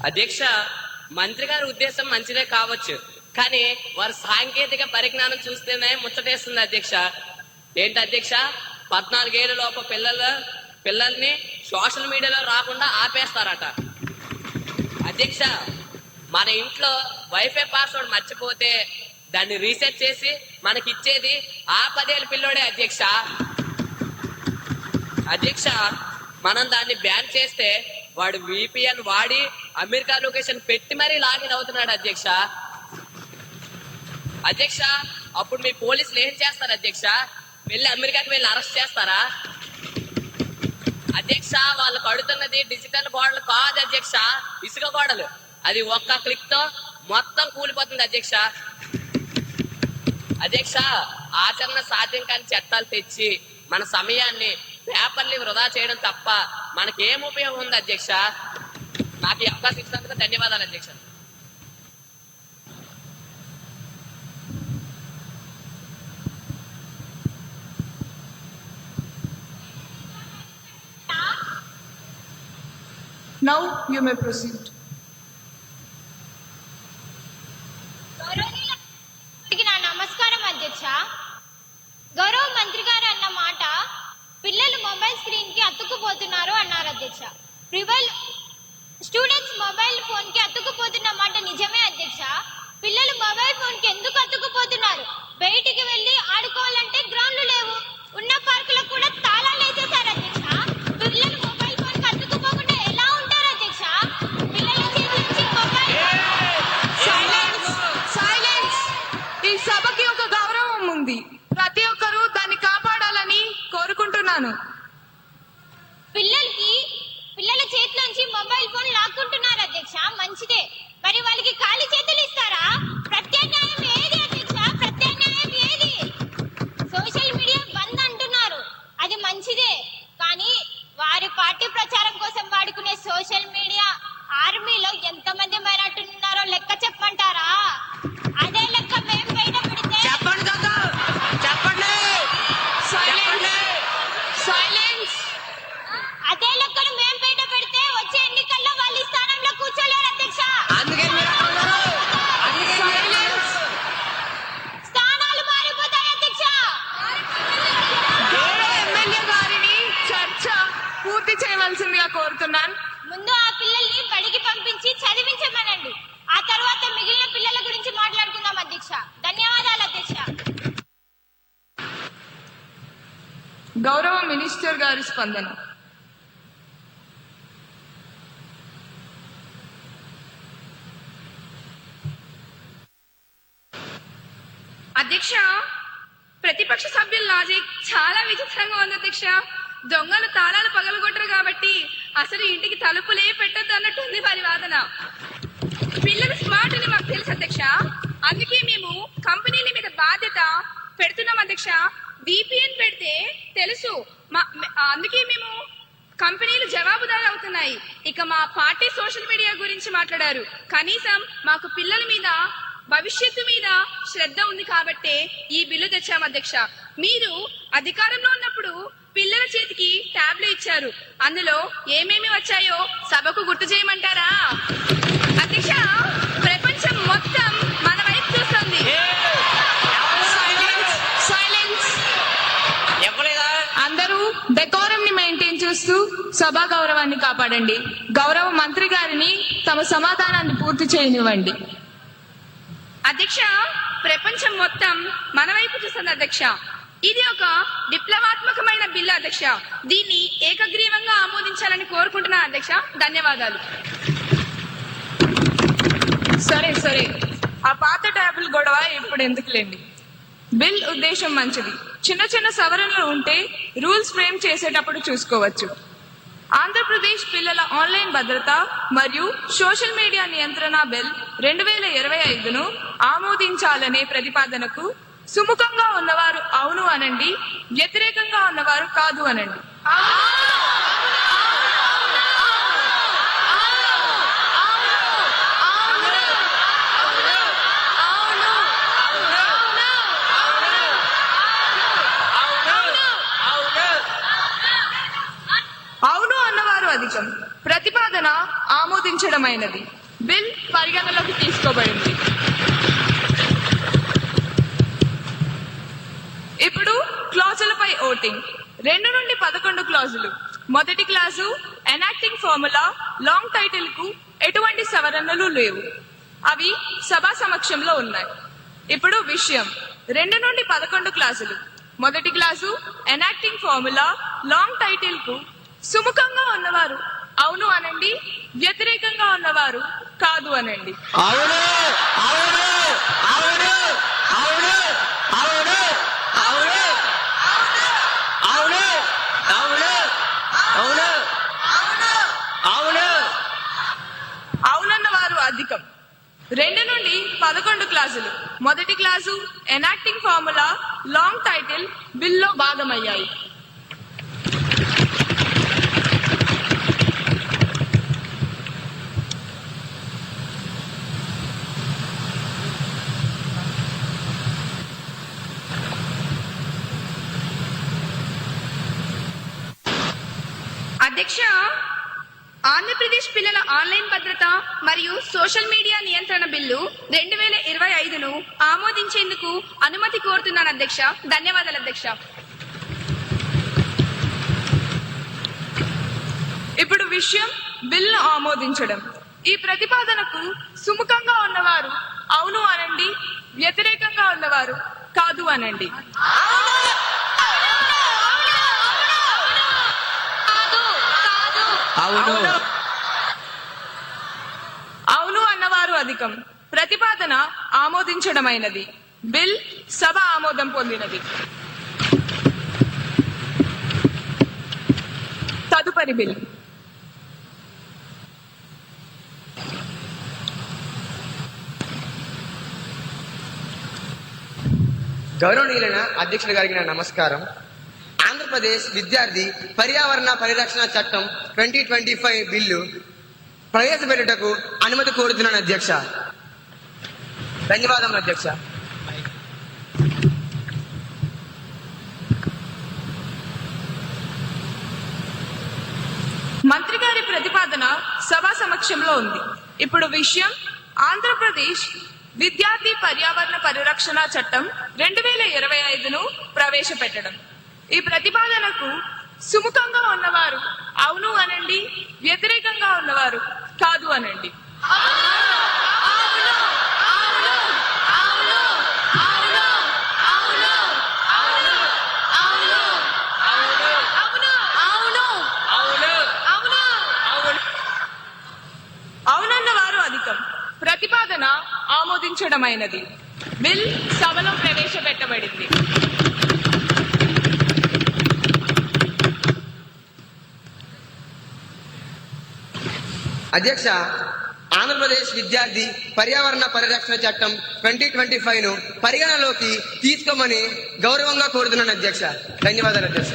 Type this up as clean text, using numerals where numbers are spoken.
అధ్యక్ష, మంత్రి గారి ఉద్దేశం మంచిదే కావచ్చు, కానీ వారి సాంకేతిక పరిజ్ఞానం చూస్తేనే ముచ్చటేస్తుంది అధ్యక్ష. ఏంటి అధ్యక్ష, 14 ఏళ్ల లోపు పిల్లల్ని సోషల్ మీడియాలో రాకుండా ఆపేస్తారట. అధ్యక్ష, మన ఇంట్లో వైఫై పాస్వర్డ్ మర్చిపోతే దాన్ని రీసెట్ చేసి మనకిచ్చేది ఆ 10 ఏళ్ళ పిల్లోడే అధ్యక్ష. అధ్యక్ష, మనం దాన్ని బ్యాన్ చేస్తే వాడు విపిఎన్ వాడి అమెరికా లొకేషన్ పెట్టి మరీ లాగిన్ అవుతున్నాడు అధ్యక్ష. అధ్యక్ష, అప్పుడు మీ పోలీసులు ఏం చేస్తారు అధ్యక్ష? వెళ్ళి అమెరికాకి వెళ్ళి అరెస్ట్ చేస్తారా? అధ్యక్ష, వాళ్ళు కడుతున్నది డిజిటల్ గోడలు కాదు అధ్యక్ష, ఇసుక గోడలు. అది ఒక్క క్లిక్ తో మొత్తం కూలిపోతుంది అధ్యక్ష. అధ్యక్ష, ఆచరణ సాధ్యం కాని చట్టాలు తెచ్చి మన సమయాన్ని పేపర్లు వృధా చేయడం తప్ప మనకేం ఉపయోగం ఉంది అధ్యక్ష? నాకు ఈ అవకాశం ఇచ్చినందుకు ధన్యవాదాలు అధ్యక్ష. Now you may proceed. నమస్కారం అధ్యక్ష. గౌరవ మంత్రి గారు అన్న మాట, పిల్లలు మొబైల్ స్క్రీన్ కి అతుక్కుపోతున్నారు అన్నారు అధ్యక్ష. స్టూడెంట్స్ మొబైల్ ఫోన్ కి అతుక్కుపోతున్న మాట నిజమే అధ్యక్ష. పిల్లలు మొబైల్ ఫోన్ కి ఎందుకు అతుక్కుపోతున్నారు? బయటికి వెళ్లి ఆడుకోవాలంటే గ్రౌండ్లు లేవు, ఉన్న పార్కులకు కూడా తాళాలు వేసేశారు అధ్యక్ష. పిల్లలు మొబైల్ ఫోన్ కి అతుక్కుపోకుండా ఎలా ఉంటారు అధ్యక్ష? పిల్లల చేతి నుంచి మొబైల్. సైలెన్స్. ఈ సభకి ఒక గౌరవం ఉంది, ప్రతి ఒక్కరూ దాన్ని కాపాడాలని కోరుకుంటున్నాను. పిల్లల చేతిలోంచి మొబైల్ ఫోన్ లాక్కుంటున్నారు అధ్యక్ష, మంచిదే. మరి వాళ్ళకి ఖాళీ చేతులు ఇస్తారా? ప్రత్యామ్నాయం ఏది అధ్యక్ష? ప్రత్యామ్నాయం ఏది? సోషల్ మీడియా బంద్ అంటున్నారు, అది మంచిదే. కానీ వారి పార్టీ ప్రచారం కోసం వాడుకునే సోషల్ మీడియా ఆర్మీలో ఎంతమంది మైనార్టీలు ఉన్నారో లెక్క చెప్పమంటారా? అదే లెక్క మేము బయట పెడితే అదే లెక్కను మేము బయట పెడితే వచ్చే ఎన్నికల్లో వాళ్ళు ఈ స్థానంలో కూర్చోలేరు అధ్యక్ష. స్థానాలు మారిపోతాయి అధ్యక్ష. ఎమ్మెల్యే గారిని చర్చ పూర్తి చేయవలసిందిగా కోరుతున్నాను. ముందు ఆ పిల్లల్ని బడికి పంపించి చదివించమనండి, ఆ తర్వాత మిగిలిన పిల్లల గురించి మాట్లాడుకుందాం అధ్యక్ష. ధన్యవాదాలు అధ్యక్ష. గౌరవ మినిస్టర్ గారి స్పందన. అధ్యక్ష, ప్రతిపక్ష సభ్యుల లాజిక్ చాలా విచిత్రంగా ఉంది అధ్యక్ష. దొంగలు తాళాలు పగలగొట్టరు కాబట్టి అసలు ఇంటికి తలుపులే పెట్టద్దు అన్నట్టుంది వారి వాదన. పిల్లలు స్మార్ట్ అని మాకు తెలుసు అధ్యక్ష, అందుకే మేము కంపెనీల మీద బాధ్యత పెడుతున్నాం అధ్యక్ష. VPN పెడితే తెలుసు, అందుకే మేము కంపెనీలు జవాబుదారు అవుతున్నాయి. ఇక మా పార్టీ సోషల్ మీడియా గురించి మాట్లాడారు. కనీసం మాకు పిల్లల మీద, భవిష్యత్తు మీద శ్రద్ధ ఉంది కాబట్టే ఈ బిల్లు తెచ్చాము అధ్యక్ష. మీరు అధికారంలో ఉన్నప్పుడు పిల్లల చేతికి ట్యాబ్లు ఇచ్చారు, అందులో ఏమేమి వచ్చాయో సభకు గుర్తు చేయమంటారా? అధ్యక్ష, ప్రపంచం మొత్తం మన వైపు చూస్తుంది. అందరూ డెకోరం ని మెయింటైన్ చేస్తూ సభా గౌరవాన్ని కాపాడండి. గౌరవ మంత్రి గారిని తమ సమాధానాన్ని పూర్తి చేయనివ్వండి. అధ్యక్ష, ప్రపంచం మొత్తం మన వైపు చూస్తుంది అధ్యక్ష. ఇది ఒక విప్లవాత్మకమైన బిల్లు అధ్యక్ష. దీన్ని ఏకగ్రీవంగా ఆమోదించాలని కోరుకుంటున్నా అధ్యక్ష. ధన్యవాదాలు. సరే, ఆ పాత ట్యాబుల్ గొడవ ఇప్పుడు ఎందుకులేండి. బిల్ ఉద్దేశం మంచిది, చిన్న చిన్న సవరణలు ఉంటే రూల్స్ ఫ్రేమ్ చేసేటప్పుడు చూసుకోవచ్చు. ఆంధ్రప్రదేశ్ పిల్లల ఆన్లైన్ భద్రత మరియు సోషల్ మీడియా నియంత్రణ బిల్ 2025ను ఆమోదించాలనే ప్రతిపాదనకు సుముఖంగా ఉన్నవారు అవును అనండి, వ్యతిరేకంగా ఉన్నవారు కాదు అనండి. అవును అన్నవారు అధికం. ప్రతిపాదన ఆమోదించడమైనది. బిల్ పరిగణలోకి తీసుకోబడింది. ఇప్పుడు క్లాజులపై ఓటింగ్. 2 నుండి 11 క్లాజులు. మొదటి clause enacting formula long title కు ఎటువంటి సవరణలు లేవు. అవి సభా సమక్షంలో ఉన్నాయి. ఇప్పుడు విషయం. 2 నుండి 11 క్లాసులు. మొదటి class enacting formula long title కు సుముఖంగా ఉన్నవారు అవును అనండి, వ్యతిరేకంగా ఉన్నవారు కాదు అనండి. అవును అవును అవును అవును అవును అవును అవును అవును అవును అవును అవునన్న వారు అధికం. 2 నుండి 11 క్లాసులు. మొదటి class enacting formula long title బిల్లో భాగమయ్యాయి. అధ్యక్ష, ఆంధ్రప్రదేశ్ పిల్లల ఆన్లైన్ భద్రత మరియు సోషల్ మీడియా నియంత్రణ బిల్లు 2025ను ఆమోదించేందుకు అనుమతి కోరుతున్నాను అధ్యక్ష. ధన్యవాదాలు అధ్యక్ష. ఇప్పుడు విషయం బిల్లు ఆమోదించడం. ఈ ప్రతిపాదనకు సుముఖంగా ఉన్నవారు అవును అనండి, వ్యతిరేకంగా ఉన్నవారు కాదు అనండి. అవును అవును అన్నవారు అధికం. ప్రతిపాదన ఆమోదించడమైనది. బిల్ సభ ఆమోదం పొందినది. తదుపరి బిల్. గౌరవనీయులైన అధ్యక్షులు గారికి నా నమస్కారం. ఆంధ్రప్రదేశ్ విద్యార్థి పర్యావరణ పరిరక్షణ చట్టం 2025 బిల్లు ప్రవేశపెట్టుటకు అనుమతి కోరుతున్నాను అధ్యక్ష. ధన్యవాదములు అధ్యక్ష. మంత్రి గారి ప్రతిపాదన సభా సమక్షంలో ఉంది. ఇప్పుడు విషయం ఆంధ్రప్రదేశ్ విద్యార్థి పర్యావరణ పరిరక్షణ చట్టం 2025ను ప్రవేశపెట్టడం. ఈ ప్రతిపాదనకు సుముఖంగా ఉన్నవారు అవును అనండి, వ్యతిరేకంగా ఉన్నవారు కాదు అనండి. అవునన్న వారు అధికం. ప్రతిపాదన ఆమోదించడమైనది. బిల్ సభలో ప్రవేశపెట్టబడింది. అధ్యక్ష, ఆంధ్రప్రదేశ్ విద్యార్థి పర్యావరణ పరిరక్షణ చట్టం 2025ను పరిగణలోకి తీసుకోమని గౌరవంగా కోరుతున్నాను అధ్యక్ష. ధన్యవాదాలు అధ్యక్ష.